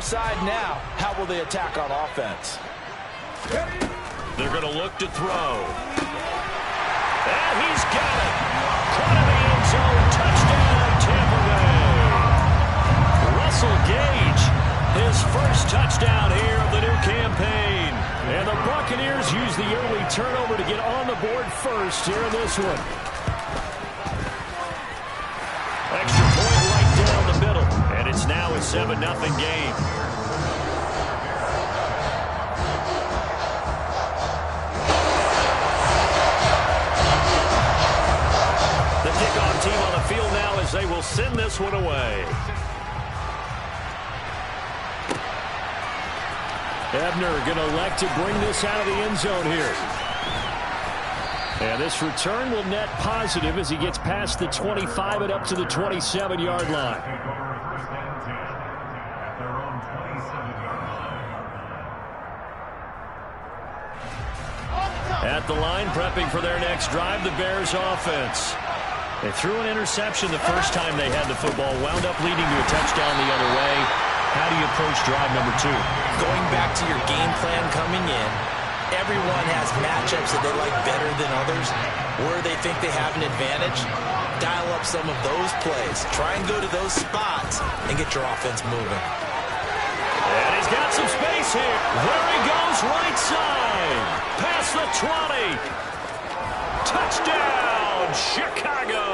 their side now. How will they attack on offense? They're going to look to throw. And he's got it. Caught in the end zone. Touchdown, Tampa Bay. Russell Gage, his first touchdown here of the new campaign. And the Buccaneers use the early turnover to get on the board first here in this one. Extra point right down the middle. And it's now a 7-0 game. The kickoff team on the field now as they will send this one away. Ebner going to elect to bring this out of the end zone here. And this return will net positive as he gets past the 25 and up to the 27-yard line. At the line, prepping for their next drive, the Bears offense. They threw an interception the first time they had the football, wound up leading to a touchdown the other way. How do you approach drive number 2? Going back to your game plan coming in, everyone has matchups that they like better than others, where they think they have an advantage. Dial up some of those plays. Try and go to those spots and get your offense moving. And he's got some space here. There he goes, right side. Past the 20. Touchdown, Chicago.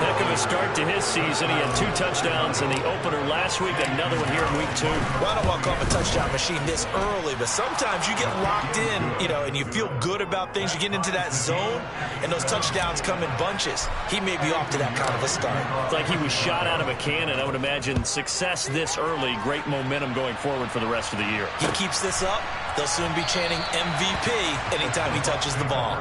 Heck of a start to his season. He had 2 touchdowns in the opener last week, another one here in week 2. Well, I don't want to call him a touchdown machine this early, but sometimes you get locked in, and you feel good about things. You get into that zone, and those touchdowns come in bunches. He may be off to that kind of a start. It's like he was shot out of a cannon. I would imagine success this early, great momentum going forward for the rest of the year. He keeps this up, they'll soon be chanting MVP anytime he touches the ball.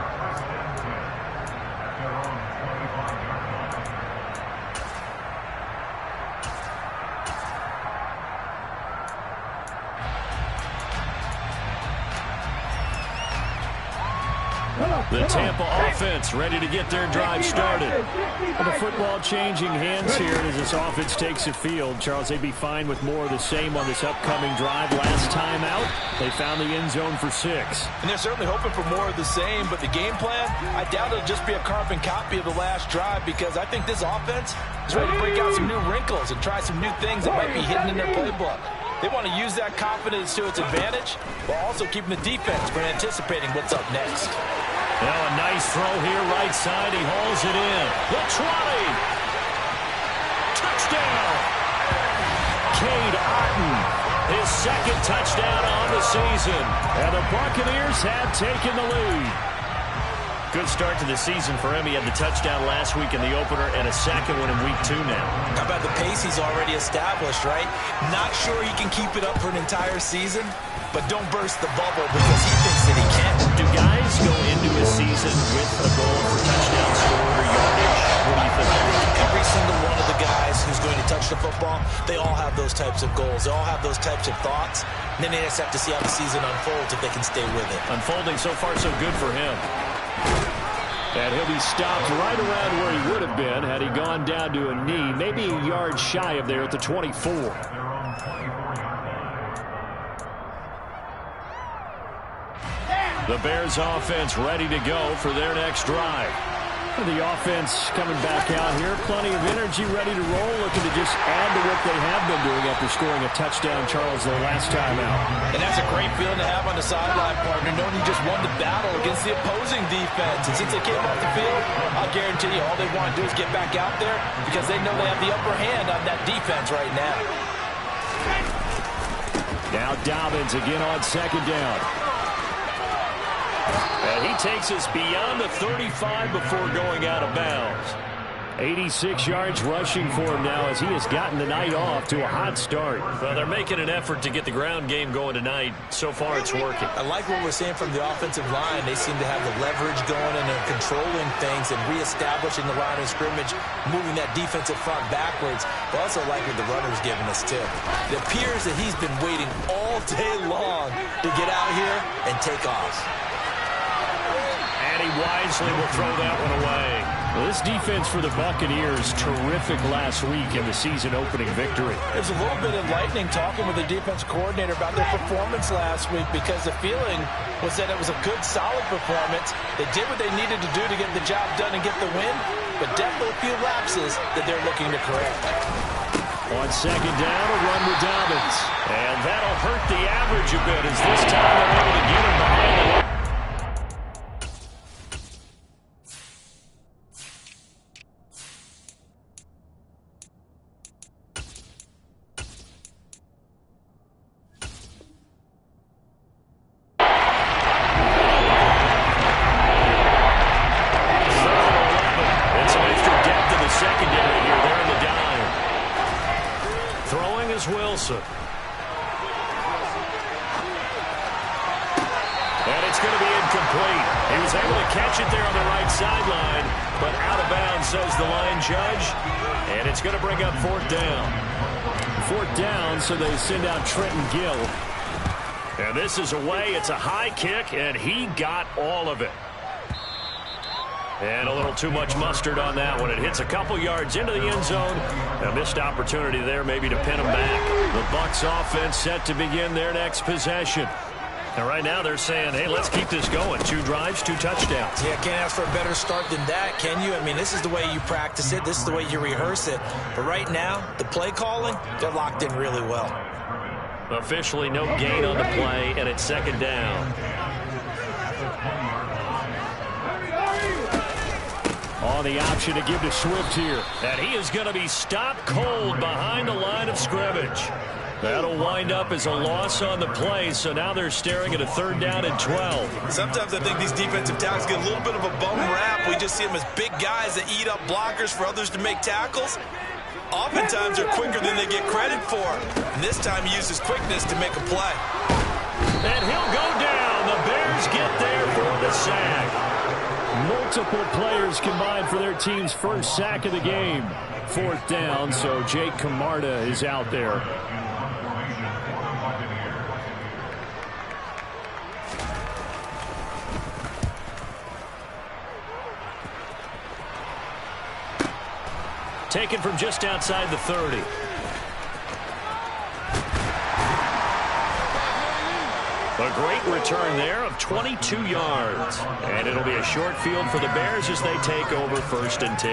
The Tampa offense ready to get their drive started. The football changing hands here as this offense takes the field. Charles, they'd be fine with more of the same on this upcoming drive. Last time out, they found the end zone for 6. And they're certainly hoping for more of the same, but the game plan, I doubt it'll just be a carbon copy of the last drive, because I think this offense is ready to break out some new wrinkles and try some new things that might be hidden in their playbook. They want to use that confidence to its advantage, while also keeping the defense from anticipating what's up next. Now a nice throw here, right side. He hauls it in. The 20. Touchdown. Cade Otton, his second touchdown on the season. And the Buccaneers have taken the lead. Good start to the season for him. He had the touchdown last week in the opener and a second one in week 2 now. How about the pace he's already established, right? Not sure he can keep it up for an entire season, but don't burst the bubble because he thinks that he can. Do guys go into a season with a goal for touchdown scored or yardage? What do you think? Every single one of the guys who's going to touch the football, they all have those types of goals. They all have those types of thoughts. And then they just have to see how the season unfolds if they can stay with it. Unfolding so far so good for him. And he'll be stopped right around where he would have been had he gone down to a knee, maybe a yard shy of there at the 24. The Bears offense ready to go for their next drive. The offense coming back out here. Plenty of energy, ready to roll, looking to just add to what they have been doing after scoring a touchdown, Charles, their last time out. And that's a great feeling to have on the sideline, partner, knowing you just won the battle against the opposing defense. And since they came off the field, I'll guarantee you all they want to do is get back out there because they know they have the upper hand on that defense right now. Now Dobbins again on second down. And he takes us beyond the 35 before going out of bounds. 86 yards rushing for him now as he has gotten the night off to a hot start. Well, they're making an effort to get the ground game going tonight. So far, it's working. I like what we're seeing from the offensive line. They seem to have the leverage going and they're controlling things and reestablishing the line of scrimmage, moving that defensive front backwards. I also like what the runner's giving us, too. It appears that he's been waiting all day long to get out here and take off. And he wisely will throw that one away. Well, this defense for the Buccaneers, terrific last week in the season-opening victory. There's a little bit enlightening talking with the defense coordinator about their performance last week because the feeling was that it was a good, solid performance. They did what they needed to do to get the job done and get the win, but definitely a few lapses that they're looking to correct. On second down, a run with Dobbins. And that'll hurt the average a bit as this time they're able to get him behind the line. Wilson. And it's going to be incomplete. He was able to catch it there on the right sideline, but out of bounds, says the line judge. And it's going to bring up fourth down. Fourth down, so they send out Trenton Gill. And this is away. It's a high kick, and he got all of it. And a little too much mustard on that one. It hits a couple yards into the end zone. A missed opportunity there maybe to pin him back. The Bucs offense set to begin their next possession. And right now they're saying, hey, let's keep this going. 2 drives, 2 touchdowns. Yeah, can't ask for a better start than that, can you? I mean, this is the way you practice it. This is the way you rehearse it. But right now, the play calling, they're locked in really well. Officially no gain on the play, and it's second down. On the option to give to Swift here. And he is going to be stopped cold behind the line of scrimmage. That'll wind up as a loss on the play, so now they're staring at a third down and 12. Sometimes I think these defensive tackles get a little bit of a bum rap. We just see them as big guys that eat up blockers for others to make tackles. Oftentimes they're quicker than they get credit for. And this time he uses quickness to make a play. And he'll go down. The Bears get there for the sack. Multiple players combined for their team's first sack of the game. Fourth down, so Jake Camarda is out there. Taken from just outside the 30. A great return there of 22 yards. And it'll be a short field for the Bears as they take over first and 10.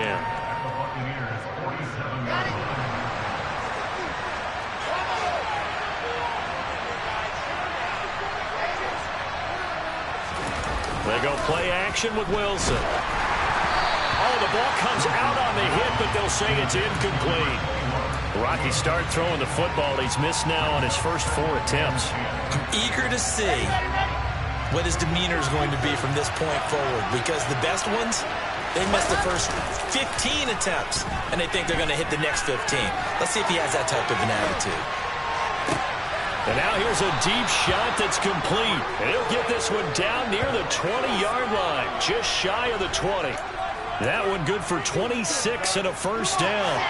They go play action with Wilson. Oh, the ball comes out on the hit, but they'll say it's incomplete. Rocky start throwing the football. He's missed now on his first 4 attempts. I'm eager to see what his demeanor is going to be from this point forward, because the best ones, they missed the first 15 attempts, and they think they're going to hit the next 15. Let's see if he has that type of an attitude. And now here's a deep shot that's complete. And he'll get this one down near the 20-yard line, just shy of the 20. That one good for 26 and a first down.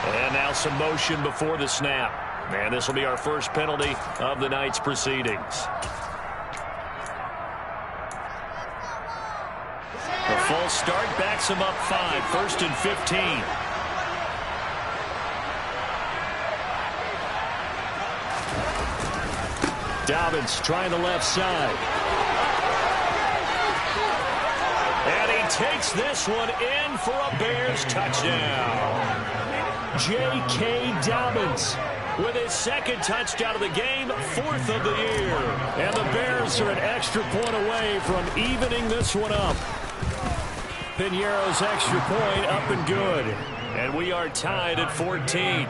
And now some motion before the snap. And this will be our first penalty of the night's proceedings. The false start backs him up 5, first and 15. Dobbins trying the left side. And he takes this one in for a Bears touchdown. J.K. Dobbins with his second touchdown of the game, 4th of the year. And the Bears are an extra point away from evening this one up. Piñeiro's extra point up and good. And we are tied at 14.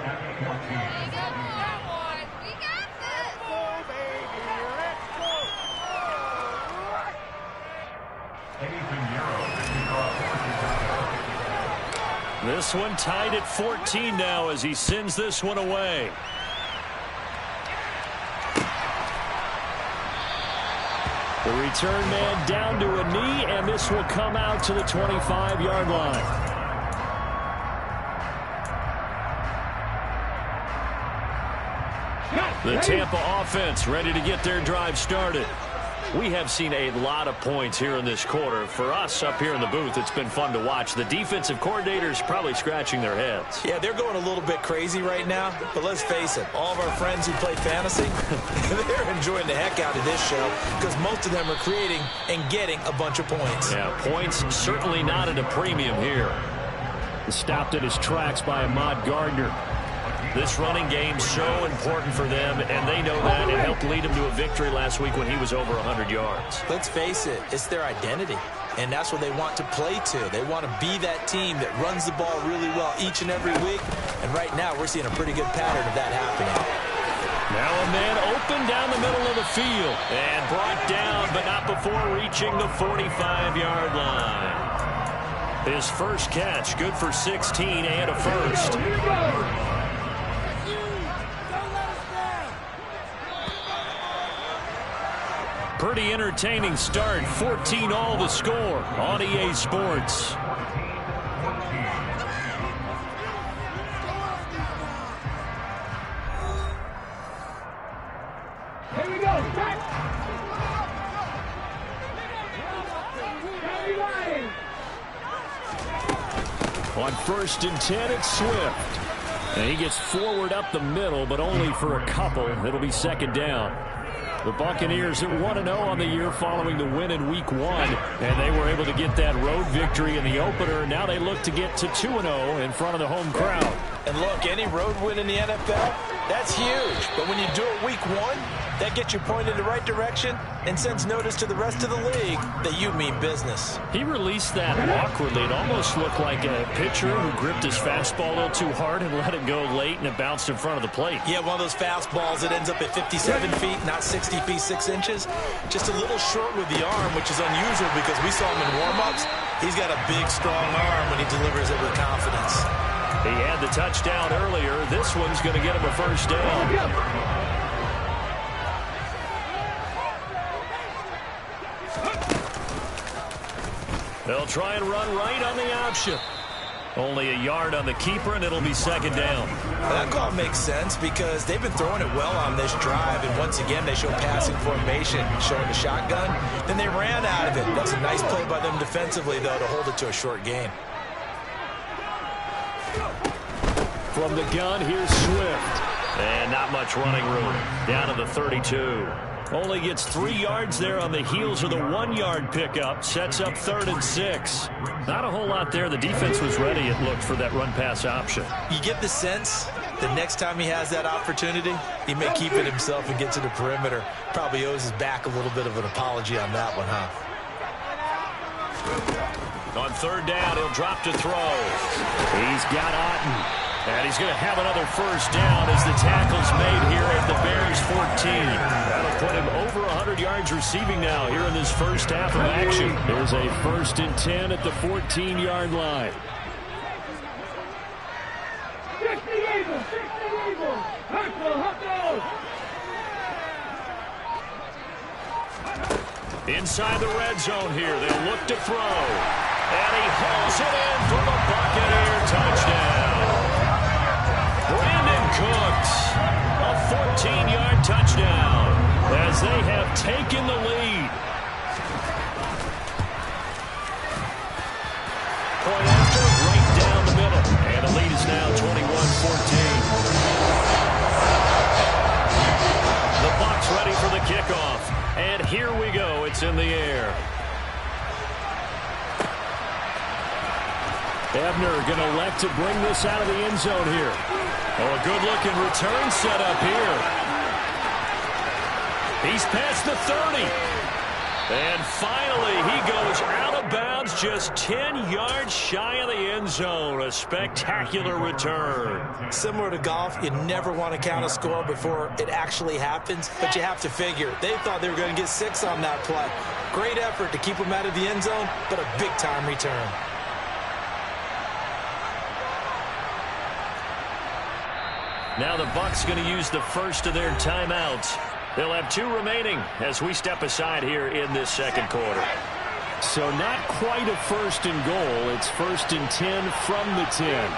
This one tied at 14 now as he sends this one The return man down to a knee, and this will come out to the 25-yard line. The Tampa offense ready to get their drive started. We have seen a lot of points here in this quarter. For us up here in the booth, it's been fun to watch. The defensive coordinators probably scratching their heads. Yeah, they're going a little bit crazy right now. But let's face it, all of our friends who play fantasy, they're enjoying the heck out of this show because most of them are creating and getting a bunch of points. Yeah, points certainly not at a premium here. Stopped in his tracks by Ahmad Gardner. This running game so important for them, and they know that. It helped lead them to a victory last week when he was over 100 yards. Let's face it, it's their identity, and that's what they want to play to. They want to be that team that runs the ball really well each and every week, and right now we're seeing a pretty good pattern of that happening. Now a man open down the middle of the field, and brought down, but not before reaching the 45-yard line. His first catch, good for 16 and a first. Pretty entertaining start. 14-all the score on EA Sports. Here we go. On 1st and 10, it's Swift. And he gets forward up the middle, but only for a couple. It'll be second down. The Buccaneers at 1-0 on the year following the win in Week 1. And they were able to get that road victory in the opener. Now they look to get to 2-0 in front of the home crowd. And look, any road win in the NFL, that's huge. But when you do it Week 1, that gets you pointed in the right direction and sends notice to the rest of the league that you mean business. He released that awkwardly. It almost looked like a pitcher who gripped his fastball a little too hard and let it go late, and it bounced in front of the plate. Yeah, one of those fastballs that ends up at 57 feet, not 60 feet 6 inches. Just a little short with the arm, which is unusual because we saw him in warm-ups. He's got a big, strong arm when he delivers it with confidence. He had the touchdown earlier. This one's going to get him a first down. They'll try and run right on the option. Only a yard on the keeper, and it'll be second down. That call makes sense because they've been throwing it well on this drive, and once again they show passing formation, showing the shotgun. Then they ran out of it. That's a nice play by them defensively, though, to hold it to a short gain. From the gun, here's Swift. And not much running room. Down to the 32. Only gets 3 yards there on the heels of the 1-yard pickup. Sets up 3rd and 6. Not a whole lot there. The defense was ready, it looked, for that run-pass option. You get the sense that next time he has that opportunity, he may keep it himself and get to the perimeter. Probably owes his back a little bit of an apology on that one, huh? On 3rd down, he'll drop to throw. He's got Otten. And he's going to have another first down as the tackle's made here at the Bears 14. That'll put him over 100 yards receiving now here in this first half of action. There's a 1st and 10 at the 14-yard line. Inside the red zone here, they'll look to throw. And he hauls it in for the Buccaneer touchdown. Brandon Cooks, a 14-yard touchdown as they have taken the lead. Point after, right down the middle. And the lead is now 21-14. The Bucs ready for the kickoff. And here we go. It's in the air. Ebner going to elect to bring this out of the end zone here. Oh, a good-looking return set up here. He's past the 30. And finally, he goes out of bounds just 10 yards shy of the end zone. A spectacular return. Similar to golf, you never want to count a score before it actually happens, but you have to figure. They thought they were going to get 6 on that play. Great effort to keep them out of the end zone, but a big-time return. Now the Bucs going to use the first of their timeouts. They'll have 2 remaining as we step aside here in this second quarter. So not quite a 1st and goal. It's 1st and 10 from the 10.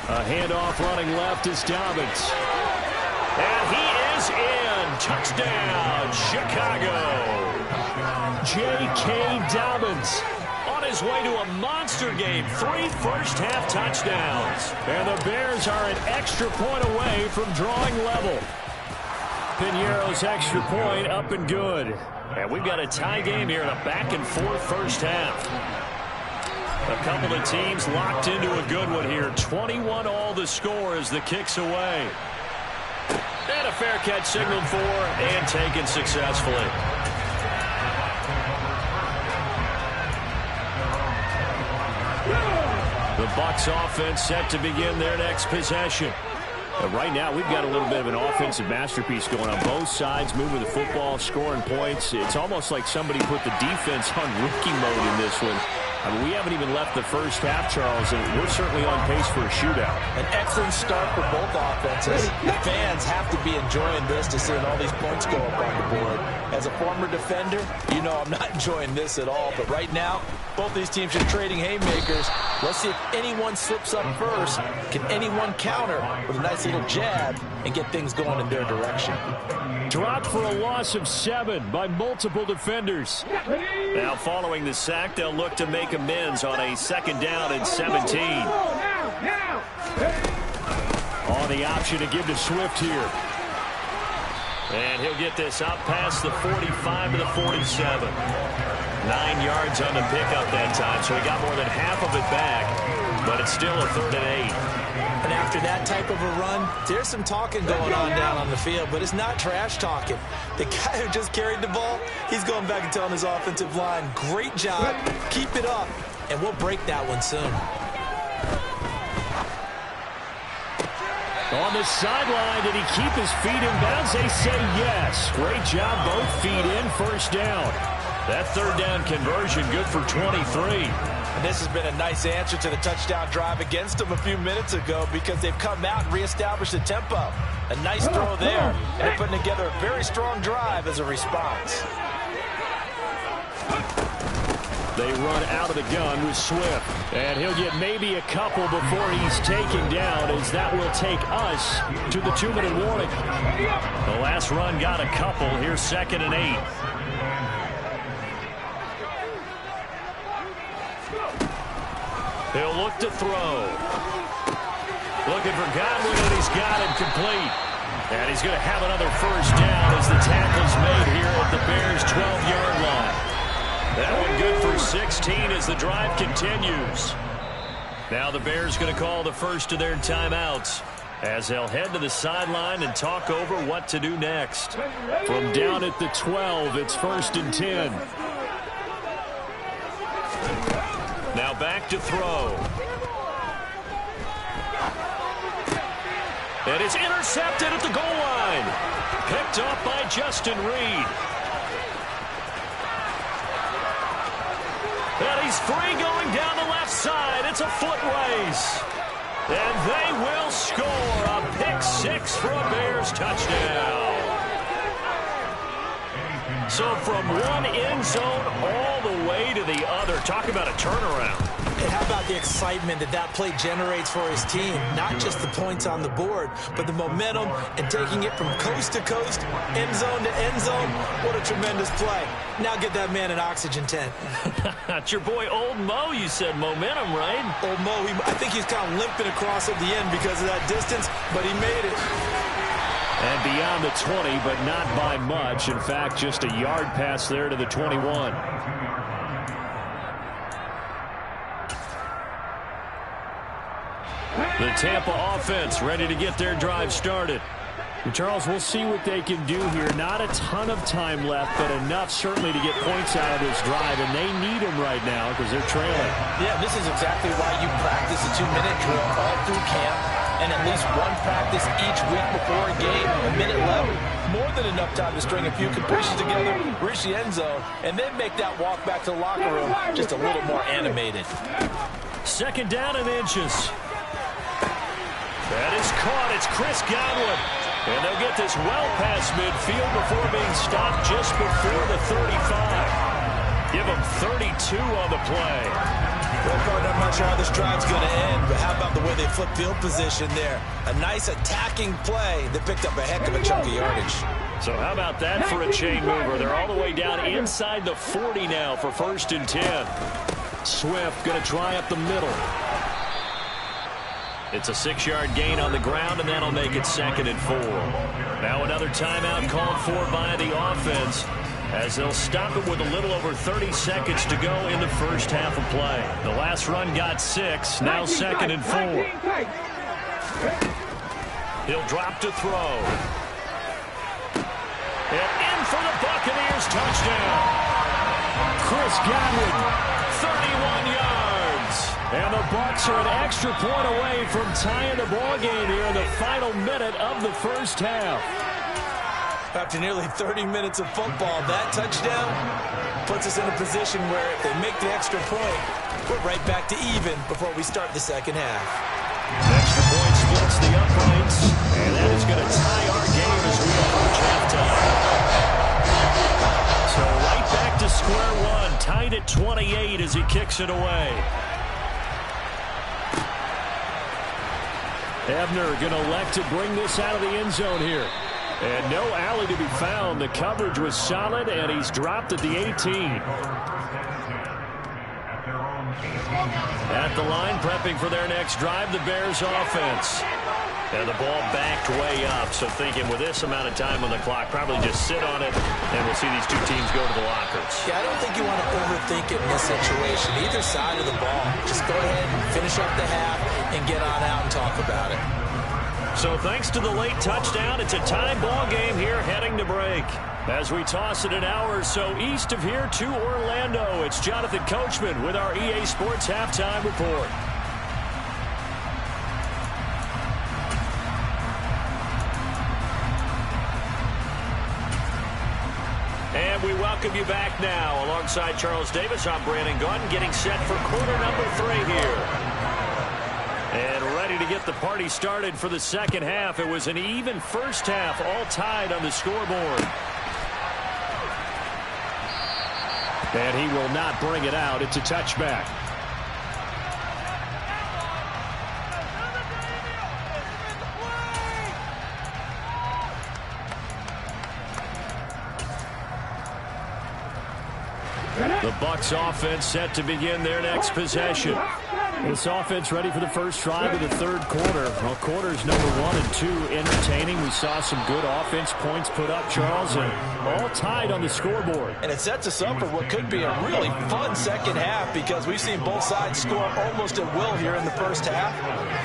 A handoff running left is Dobbins. And he is in. Touchdown, Chicago. J.K. Dobbins on his way to a monster game. 3 first-half touchdowns. And the Bears are an extra point away from drawing level. Piñeiro's extra point up and good. And we've got a tie game here in a back-and-forth first half. A couple of teams locked into a good one here. 21 all the score as the kick's away. And a fair catch signaled for and taken successfully. The Bucs offense set to begin their next possession. Right now, we've got a little bit of an offensive masterpiece going on both sides, moving the football, scoring points. It's almost like somebody put the defense on rookie mode in this one. I mean, we haven't even left the first half, Charles, and we're certainly on pace for a shootout. An excellent start for both offenses. The fans have to be enjoying this to seeing all these points go up on the board. As a former defender, you know I'm not enjoying this at all. But right now, both these teams are trading haymakers. Let's see if anyone slips up first. Can anyone counter with a nice little jab and get things going in their direction? Dropped for a loss of 7 by multiple defenders. Now following the sack, they'll look to make amends on a 2nd down and 17. On the option to give to Swift here. And he'll get this up past the 45 to the 47. 9 yards on the pickup that time, so he got more than half of it back. But it's still a 3rd and 8. And after that type of a run, there's some talking going on down on the field, but it's not trash talking. The guy who just carried the ball, he's going back and telling his offensive line, great job, keep it up, and we'll break that one soon. On the sideline, did he keep his feet in bounds? They say yes. Great job, both feet in, 1st down. That 3rd down conversion good for 23. And this has been a nice answer to the touchdown drive against them a few minutes ago because they've come out and reestablished the tempo. A nice throw there, and they're putting together a very strong drive as a response. They run out of the gun with Swift. And he'll get maybe a couple before he's taken down, as that will take us to the 2-minute warning. The last run got a couple. Here's 2nd and 8. He'll look to throw. Looking for Godwin, and he's got it complete. And he's going to have another 1st down as the tackle's made here at the Bears' 12-yard line. That one good for 16 as the drive continues. Now the Bears going to call the first of their timeouts as they'll head to the sideline and talk over what to do next. From down at the 12, it's 1st and 10. Now back to throw. And it's intercepted at the goal line. Picked up by Justin Reed. And he's free going down the left side. It's a foot race. And they will score a pick-6 for a Bears touchdown. So from one end zone all the way to the other. Talk about a turnaround. And how about the excitement that that play generates for his team? Not just the points on the board, but the momentum and taking it from coast to coast, end zone to end zone. What a tremendous play. Now get that man an oxygen tent. That's your boy Old Mo. You said momentum, right? Old Mo, I think he's kind of limping across at the end because of that distance, but he made it. And beyond the 20, but not by much. In fact, just a yard pass there to the 21. The Tampa offense ready to get their drive started. Charles, we'll see what they can do here. Not a ton of time left, but enough certainly to get points out of this drive, and they need them right now because they're trailing. Yeah, this is exactly why you practice a 2-minute drill all through camp and at least one practice each week before a game. A minute left, more than enough time to string a few completions together, reach the end zone, and then make that walk back to the locker room just a little more animated. Second down and inches. That is caught. It's Chris Godwin. And they'll get this well past midfield before being stopped just before the 35. Give them 32 on the play. Well, partner, I'm not sure how this drive's going to end, but how about the way they flip field position there? A nice attacking play that picked up a heck of a chunk of yardage. So how about that for a chain mover? They're all the way down inside the 40 now for 1st and 10. Swift going to try up the middle. It's a 6-yard gain on the ground, and that'll make it 2nd and 4. Now another timeout called for by the offense, as they'll stop it with a little over 30 seconds to go in the first half of play. The last run got 6, now 2nd and 4. He'll drop to throw. And in for the Buccaneers touchdown. Chris Godwin, 31 yards. And the Bucs are an extra point away from tying the ball game here in the final minute of the first half. After nearly 30 minutes of football, that touchdown puts us in a position where if they make the extra point, we're right back to even before we start the second half. Extra point splits the uprights, and that is going to tie our game as we approach halftime. So right back to square one, tied at 28 as he kicks it away. Ebner going to elect to bring this out of the end zone here. And no alley to be found. The coverage was solid, and he's dropped at the 18. At the line, prepping for their next drive, the Bears offense. And the ball backed way up, so thinking with this amount of time on the clock, probably just sit on it, and we'll see these two teams go to the lockers. Yeah, I don't think you want to overthink it in this situation. Either side of the ball. Just go ahead and finish up the half and get on out and talk about it. So thanks to the late touchdown, it's a tie ball game here heading to break. As we toss it an hour or so east of here to Orlando, it's Jonathan Coachman with our EA Sports Halftime Report. And we welcome you back now. Alongside Charles Davis, I'm Brandon Gaudin, getting set for quarter number 3 here. And ready to get the party started for the second half. It was an even first half, all tied on the scoreboard. And he will not bring it out. It's a touchback. The Bucs offense set to begin their next possession. This offense ready for the first drive of the third quarter. Well, quarters number 1 and 2 entertaining. We saw some good offense points put up, Charles, and all tied on the scoreboard. And it sets us up for what could be a really fun second half because we've seen both sides score almost at will here in the first half.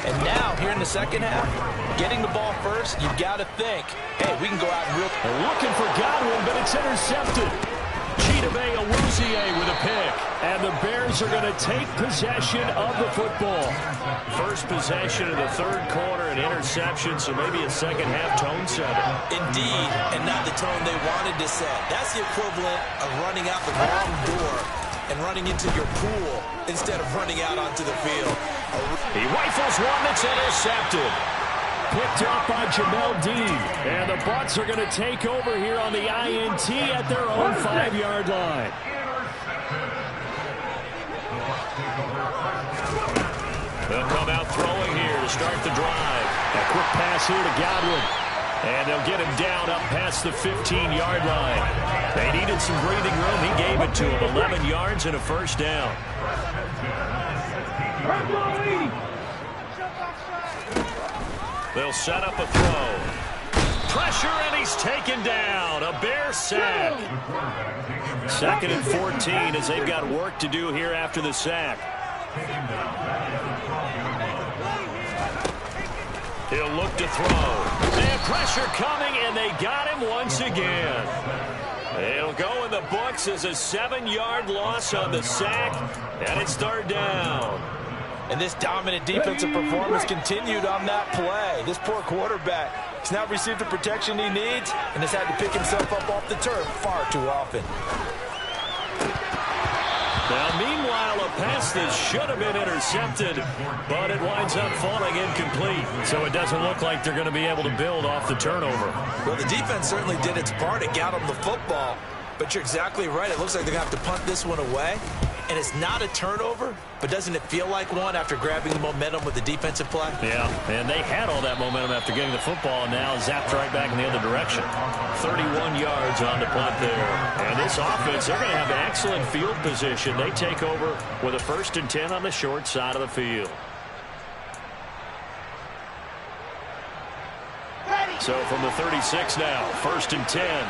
And now, here in the second half, getting the ball first, you've got to think, hey, we can go out and looking for Godwin, but it's intercepted. Chidobe Awuzie with a pick. And the Bears are going to take possession of the football. First possession of the third quarter, an interception, so maybe a second half tone setter. Indeed, and not the tone they wanted to set. That's the equivalent of running out the wrong door and running into your pool instead of running out onto the field. He rifles one that's intercepted. Picked up by Jamel Dean. And the Bucs are going to take over here on the INT at their own 5-yard line. They'll come out throwing here to start the drive. A quick pass here to Godwin. And they'll get him down up past the 15-yard line. They needed some breathing room. He gave it to him. 11 yards and a first down. They'll set up a throw. Pressure, and he's taken down. A Bear sack. 2nd and 14 as they've got work to do here after the sack. He'll look to throw. And pressure coming, and they got him once again. It'll go in the books as a 7-yard loss on the sack, and it's third down. And this dominant defensive performance continued on that play. This poor quarterback has not received the protection he needs and has had to pick himself up off the turf far too often. Now, meanwhile, a A pass that should have been intercepted, but it winds up falling incomplete. So it doesn't look like they're going to be able to build off the turnover. Well, the defense certainly did its part. It got them the football. But you're exactly right. It looks like they're going to have to punt this one away. And it's not a turnover, but doesn't it feel like one after grabbing the momentum with the defensive play? Yeah, and they had all that momentum after getting the football, and now zapped right back in the other direction. 31 yards on the punt there. And this offense, they're going to have excellent field position. They take over with a 1st and 10 on the short side of the field. So from the 36 now, 1st and 10.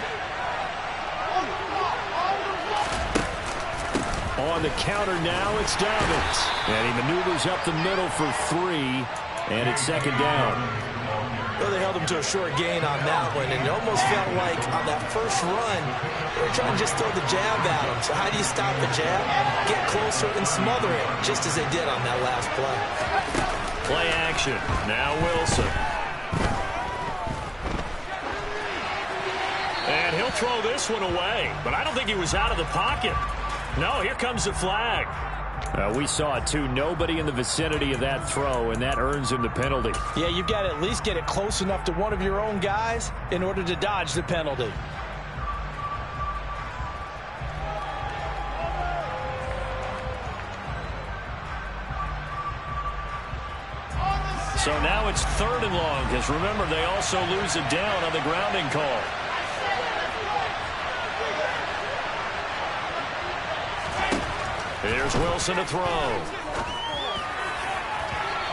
On the counter now, it's Dobbins. And he maneuvers up the middle for 3, and it's 2nd down. Well, they held him to a short gain on that one, and it almost felt like on that first run, they were trying to just throw the jab at him. So how do you stop the jab? Get closer and smother it, just as they did on that last play. Play action. Now Wilson. And he'll throw this one away, but I don't think he was out of the pocket. No, here comes the flag. We saw it, too. Nobody in the vicinity of that throw, and that earns him the penalty. Yeah, you've got to at least get it close enough to one of your own guys in order to dodge the penalty. So now it's 3rd and long, because remember, they also lose it down on the grounding call. Here's Wilson to throw.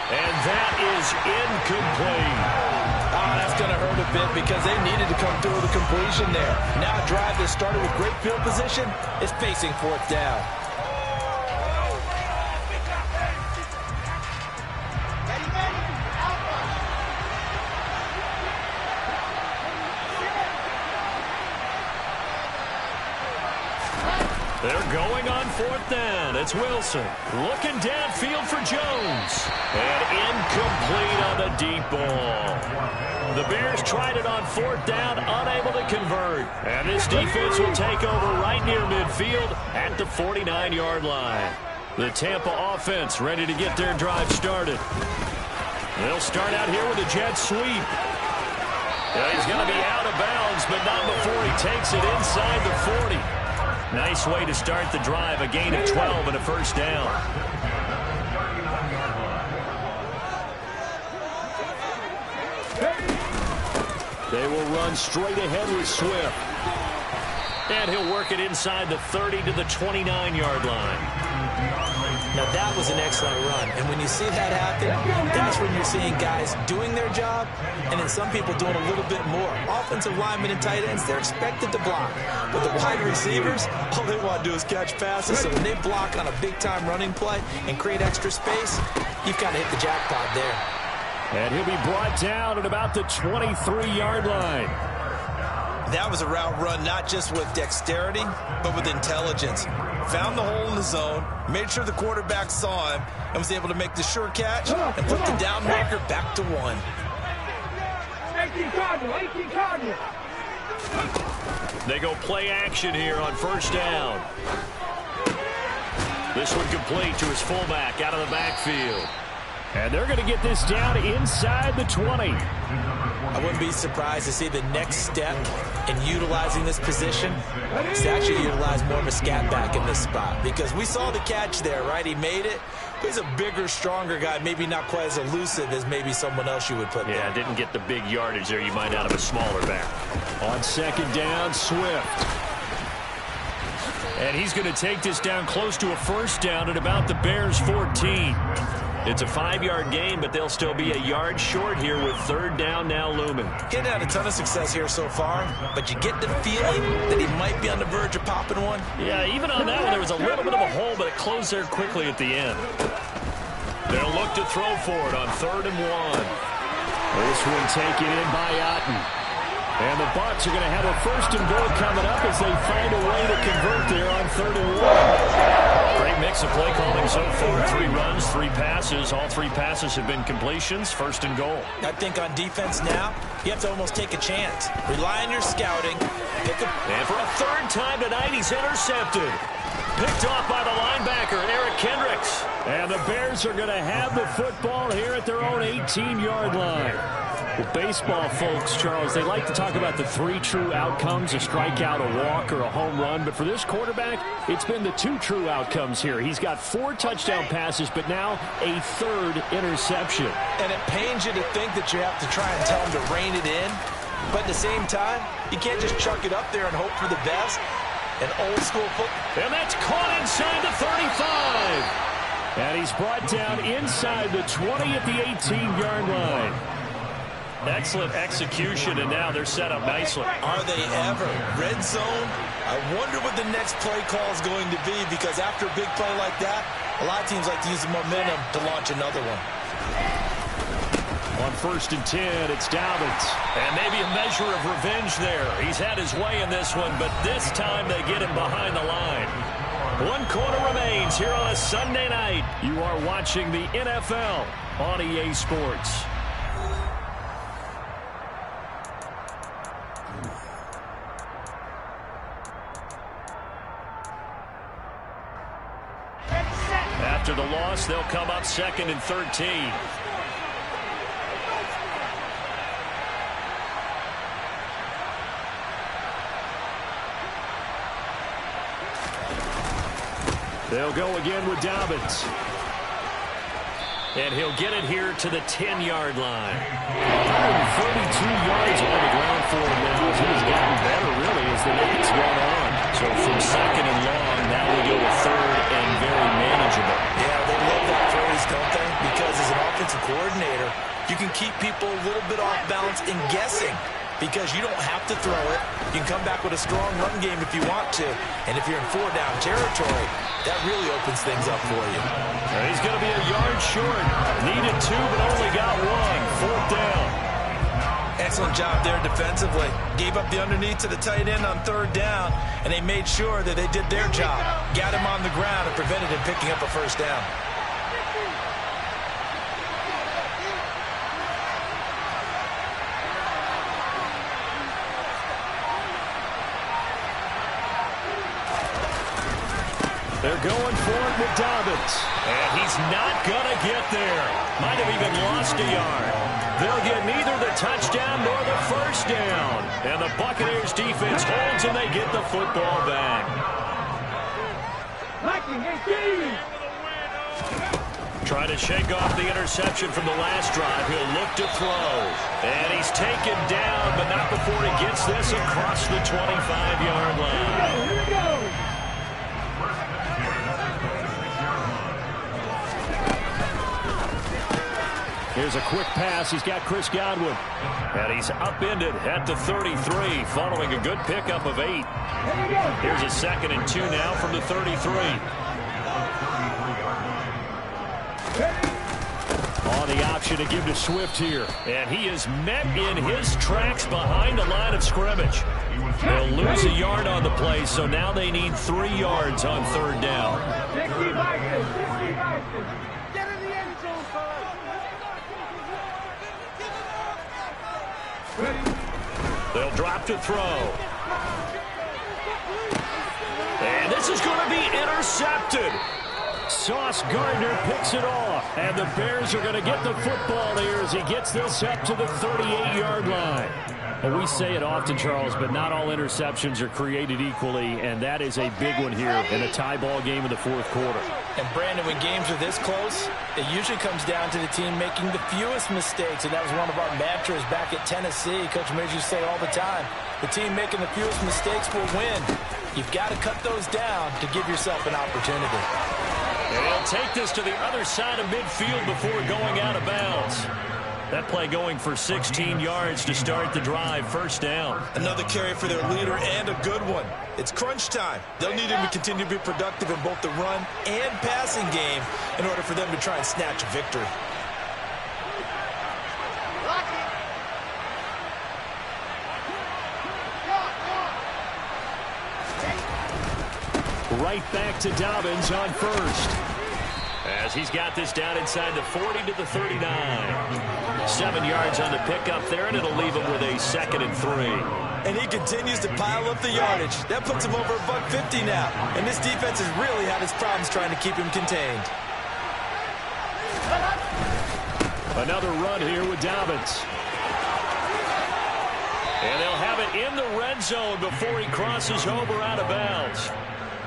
And that is incomplete. That's going to hurt a bit because they needed to come through with a completion there. Now a drive that started with great field position is facing 4th down. They're going on 4th down. It's Wilson looking downfield for Jones. And incomplete on the deep ball. The Bears tried it on 4th down, unable to convert. And this defense will take over right near midfield at the 49-yard line. The Tampa offense ready to get their drive started. They'll start out here with a jet sweep. Yeah, he's going to be out of bounds, but not before he takes it inside the 40. Nice way to start the drive, a gain of 12 and a 1st down. They will run straight ahead with Swift. And he'll work it inside the 30 to the 29-yard line. Now, that was an excellent run. And when you see that happen, that's when you're seeing guys doing their job and then some people doing a little bit more. Offensive linemen and tight ends, they're expected to block. But the wide receivers, all they want to do is catch passes. So when they block on a big-time running play and create extra space, you've got to hit the jackpot there. And he'll be brought down at about the 23-yard line. That was a route run not just with dexterity, but with intelligence. Found the hole in the zone, made sure the quarterback saw him, and was able to make the sure catch and put the down marker back to 1. 18 Cardinal. They go play action here on 1st down. This one complete to his fullback out of the backfield. And they're going to get this down inside the 20. I wouldn't be surprised to see the next step in utilizing this position is to actually utilize more of a scat back in this spot. Because we saw the catch there, right? He made it. He's a bigger, stronger guy, maybe not quite as elusive as maybe someone else you would put there. Yeah, didn't get the big yardage there you might out of a smaller back. On 2nd down, Swift. And he's going to take this down close to a 1st down at about the Bears' 14. It's a 5-yard gain, but they'll still be a yard short here with 3rd down now looming. Getting had a ton of success here so far, but you get the feeling that he might be on the verge of popping one. Yeah, even on that one, there was a little bit of a hole, but it closed there quickly at the end. They'll look to throw for it on 3rd and 1. This one taken in by Otten. And the Bucs are going to have a 1st and goal coming up as they find a way to convert there on 3rd and 1. Great mix of play calling so far. 3 runs, 3 passes. All 3 passes have been completions. 1st and goal. I think on defense now, you have to almost take a chance. Rely on your scouting. And for a 3rd time tonight, he's intercepted. Picked off by the linebacker, Eric Kendricks. And the Bears are going to have the football here at their own 18-yard line. Well, baseball folks, Charles, they like to talk about the 3 true outcomes, a strikeout, a walk, or a home run. But for this quarterback, it's been the 2 true outcomes here. He's got 4 touchdown passes, but now a 3rd interception. And it pains you to think that you have to try and tell him to rein it in. But at the same time, you can't just chuck it up there and hope for the best. An old-school football. And that's caught inside the 35. And he's brought down inside the 20 at the 18-yard line. Excellent execution, and now they're set up nicely. Are they ever? Red zone? I wonder what the next play call is going to be, because after a big play like that, a lot of teams like to use the momentum to launch another one. On 1st and 10, it's Dobbins. And maybe a measure of revenge there. He's had his way in this one, but this time they get him behind the line. 1 quarter remains here on a Sunday night. You are watching the NFL on EA Sports. After the loss, they'll come up 2nd and 13. They'll go again with Dobbins. And he'll get it here to the 10-yard line. 132 yards on the ground for him now. He's gotten better, really, as the night's gone on. So from 2nd and long, now we go to 3rd and very manageable. Yeah, they love that phrase, don't they? Because as an offensive coordinator, you can keep people a little bit off balance in guessing, because you don't have to throw it. You can come back with a strong run game if you want to. And if you're in 4-down territory, that really opens things up for you. He's going to be a yard short. Needed 2, but only got 1. 4th down. Excellent job there defensively. Gave up the underneath to the tight end on 3rd down, and they made sure that they did their job. Got him on the ground and prevented him picking up a 1st down. They're going for it with Dobbins. And he's not going to get there. Might have even lost a yard. They'll get neither the touchdown nor the 1st down. And the Buccaneers defense holds and they get the football back. Trying to shake off the interception from the last drive. He'll look to throw. And he's taken down, but not before he gets this across the 25-yard line. Here we go. Here's a quick pass. He's got Chris Godwin. And he's upended at the 33 following a good pickup of 8. Here's a 2nd and 2 now from the 33. On the option to give to Swift here. And he is met in his tracks behind the line of scrimmage. They'll lose a yard on the play, so now they need 3 yards on 3rd down. 60 Vikings, 60 Vikings. Get in the end zone, fellas. They'll drop to throw. And this is going to be intercepted. Sauce Gardner picks it off. And the Bears are going to get the football here as he gets this up to the 38-yard line. Well, we say it often, Charles, but not all interceptions are created equally, and that is a big one here in a tie ball game in the 4th quarter. And, Brandon, when games are this close, it usually comes down to the team making the fewest mistakes, and that was one of our mantras back at Tennessee. Coach Major used to say all the time, the team making the fewest mistakes will win. You've got to cut those down to give yourself an opportunity. And he'll take this to the other side of midfield before going out of bounds. That play going for 16 yards to start the drive. 1st down. Another carry for their leader and a good one. It's crunch time. They'll need him to continue to be productive in both the run and passing game in order for them to try and snatch a victory. Right back to Dobbins on 1st. As he's got this down inside the 40 to the 39. 7 yards on the pickup there, and it'll leave him with a 2nd and 3. And he continues to pile up the yardage. That puts him over $150 now. And this defense has really had its problems trying to keep him contained. Another run here with Dobbins. And they'll have it in the red zone before he crosses over out of bounds.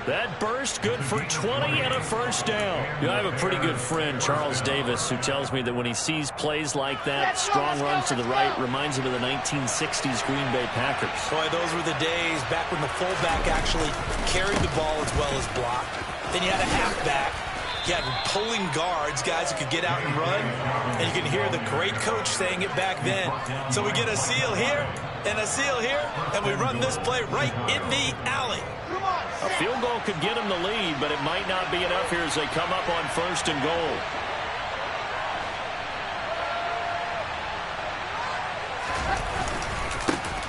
That burst good for 20 and a first down. You know, I have a pretty good friend, Charles Davis, who tells me that when he sees plays like that, strong runs to the right, reminds him of the 1960s Green Bay Packers. Boy, those were the days back when the fullback actually carried the ball as well as blocked. Then you had a halfback. You had pulling guards, guys who could get out and run. And you can hear the great coach saying it back then. So we get a seal here and a seal here, and we run this play right in the alley. A field goal could get him the lead, but it might not be enough here as they come up on 1st and goal.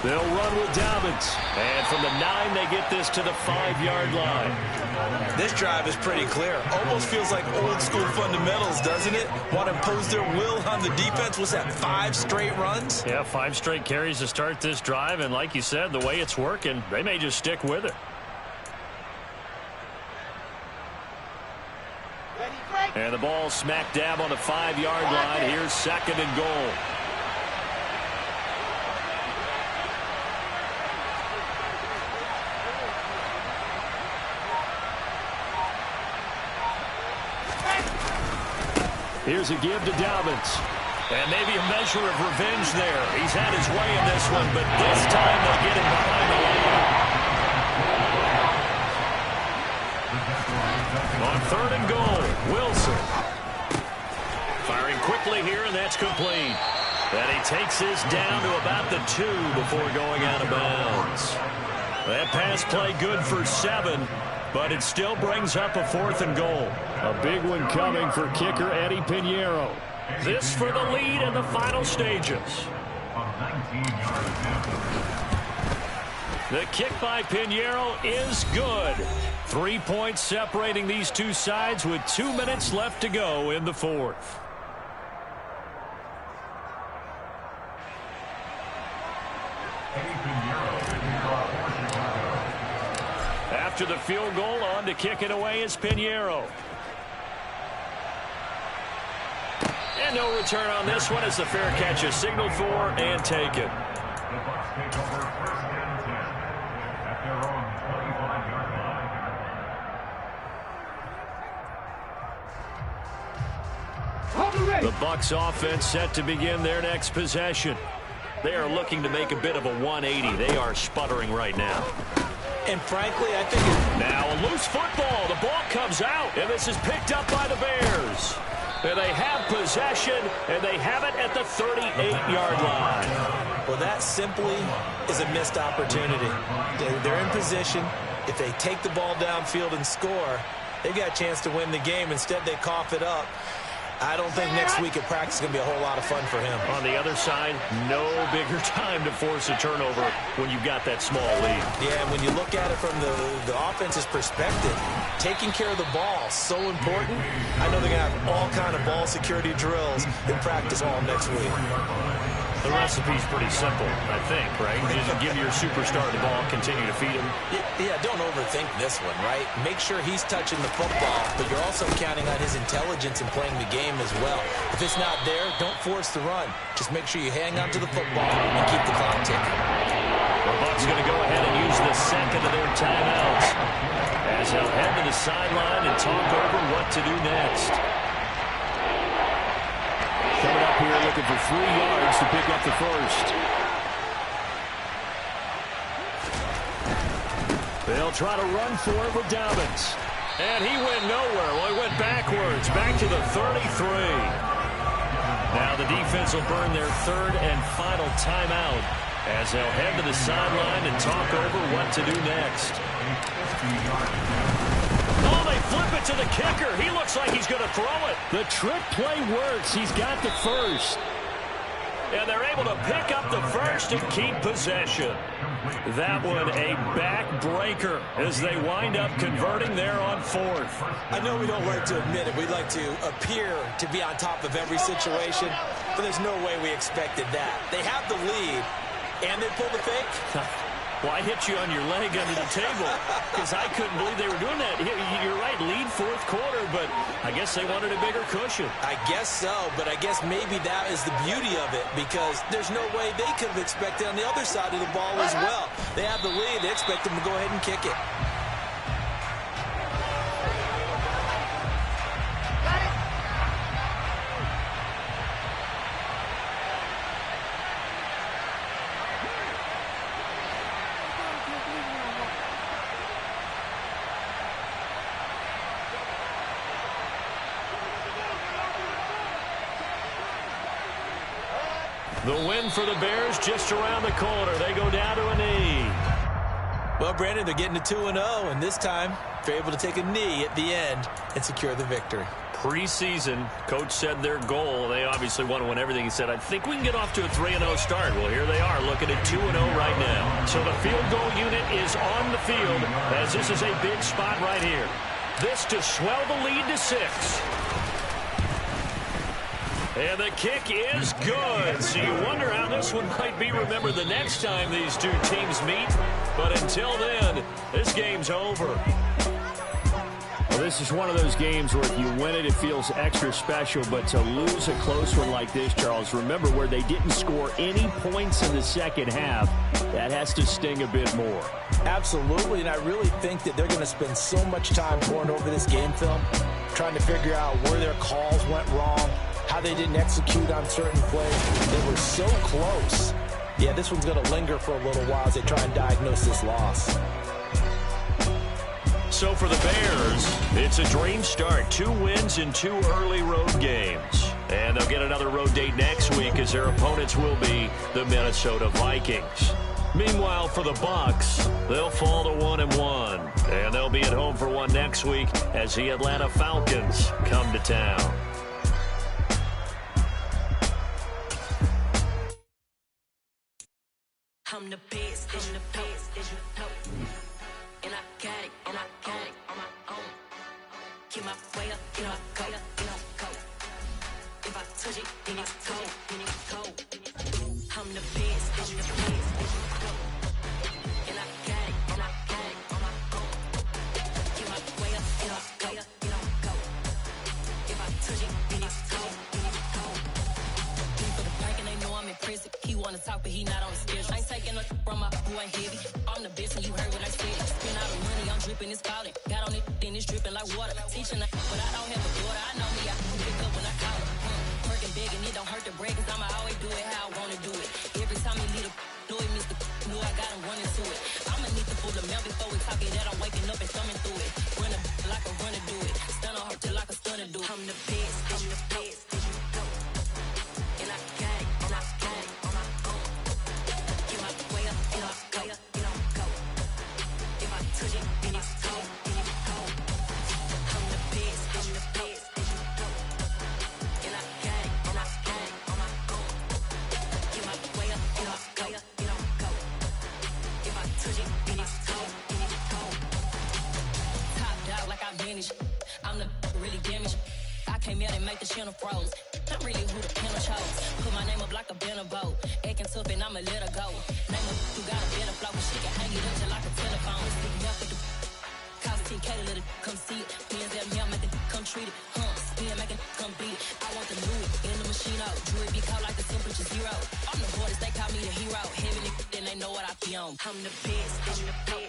They'll run with Dobbins. And from the 9, they get this to the 5-yard line. This drive is pretty clear. Almost feels like old school fundamentals, doesn't it? Want to impose their will on the defense. Was that 5 straight runs? Yeah, 5 straight carries to start this drive. And like you said, the way it's working, they may just stick with it. And the ball smack dab on the 5-yard line. Here's 2nd and goal. Here's a give to Dobbins. And maybe a measure of revenge there. He's had his way in this one, but this time they'll get him behind the line. On 3rd and goal, Wilson. Firing quickly here, and that's complete. And he takes this down to about the 2 before going out of bounds. That pass play good for 7, but it still brings up a 4th and goal. A big one coming for kicker Eddie Pinheiro. This for the lead in the final stages. The kick by Pinheiro is good. 3 points separating these two sides with 2 minutes left to go in the 4th. After the field goal, on to kick it away is Pinheiro. And no return on this one as the fair catch is signaled for and taken. The Bucs offense set to begin their next possession. They are looking to make a bit of a 180. They are sputtering right now. And frankly, I think now a loose football. The ball comes out, and this is picked up by the Bears. And they have possession, and they have it at the 38-yard line. Well, that simply is a missed opportunity. They're in position. If they take the ball downfield and score, they've got a chance to win the game. Instead, they cough it up. I don't think next week at practice is going to be a whole lot of fun for him. On the other side, no bigger time to force a turnover when you've got that small lead. Yeah, and when you look at it from the offense's perspective, taking care of the ball is so important. I know they're going to have all kind of ball security drills in practice all next week. The recipe's pretty simple, I think, right? Just give your superstar the ball, continue to feed him. Yeah, don't overthink this one, right? Make sure he's touching the football, but you're also counting on his intelligence in playing the game as well. If it's not there, don't force the run. Just make sure you hang on to the football and keep the clock ticking. The Bucs going to go ahead and use the second of their timeouts as they'll head to the sideline and talk over what to do next. Coming up here looking for 3 yards to pick up the first. They'll try to run for it with Dobbins. And he went nowhere. Well, he went backwards, back to the 33. Now the defense will burn their 3rd and final timeout as they'll head to the sideline and talk over what to do next. Oh, they flip it to the kicker. He looks like he's going to throw it. The trick play works. He's got the first. And they're able to pick up the first and keep possession. That one a backbreaker as they wind up converting there on fourth. I know we don't like to admit it. We like to appear to be on top of every situation, but there's no way we expected that. They have the lead, and they pull the fake. Well, I hit you on your leg under the table because I couldn't believe they were doing that. You're right, lead fourth quarter, but I guess they wanted a bigger cushion. I guess so, but I guess maybe that is the beauty of it because there's no way they could have expected on the other side of the ball as well. They have the lead. They expect them to go ahead and kick it. The win for the Bears just around the corner. They go down to a knee. Well, Brandon, they're getting to 2-0, and this time they're able to take a knee at the end and secure the victory. Preseason, coach said their goal, they obviously want to win everything. He said, I think we can get off to a 3-0 start. Well, here they are looking at 2-0 right now. So the field goal unit is on the field as this is a big spot right here. This to swell the lead to 6. And the kick is good. So you wonder how this one might be remembered the next time these two teams meet. But until then, this game's over. Well, this is one of those games where if you win it, it feels extra special. But to lose a close one like this, Charles, remember where they didn't score any points in the second half, that has to sting a bit more. Absolutely, and I really think that they're going to spend so much time going over this game film, trying to figure out where their calls went wrong, how they didn't execute on certain plays. They were so close. Yeah, this one's going to linger for a little while as they try and diagnose this loss. So for the Bears, it's a dream start. 2 wins in 2 early road games. And they'll get another road date next week as their opponents will be the Minnesota Vikings. Meanwhile, for the Bucs, they'll fall to 1-1. And they'll be at home for one next week as the Atlanta Falcons come to town. I'm the best, I'm the best, and I got it, and I got it on my own. Get my way up, get my go, go. If I touch it, then it's cold, then it's cold. I'm the best, I'm the best, and I got it, and I got it on my own. Get my way up, get my go. If I touch it, then it's cold, then it's cold. For the prank and they know I'm in prison. He wanna talk, but he not on the schedule. I ain't taking no from my boy heavy. I'm the best, and you heard what I said. Spend all the money, I'm dripping, it's falling. Got on it, then it's dripping like water. Teaching, but I don't have a daughter. I know me, I can pick up when I call her. Working big, and it don't hurt to break, cause I'ma always do it how I wanna do it. Every time he lead a do it, Mr. Knew I got him running to it. I'ma need to pull the mail before we talk it that I'm waking up and thumbing through it. Run a like a runner do it. Stun on her till like a stunner do it. I'm the best, I'm the best, and I got it, and I got it on my own. Get my way up, get my go. If I touch it, then it's cold, then it's cold. I'm the best, I'm the best, and I got it, and I got it on my own. Get my way up, get my go. If I touch it, then it's cold, then it's cold. Top dog like I vanished. I'm the really damaged. I came out and make the channel froze. I'm really who the panel chose. Put my name up like a banner boat. Acting tough and I'ma let her go. Name her who got a better flow. She can hang it up just like a telephone. Sticking up with the cost 10K to let it come see it. Hands at me, I make it come treat it. Spin, make it come beat it. I want the new in the machine out. Jewelry be caught like the temperature 0. I'm the hardest, they call me the hero. Heavy then they know what I be on. I'm the best, I'm the best.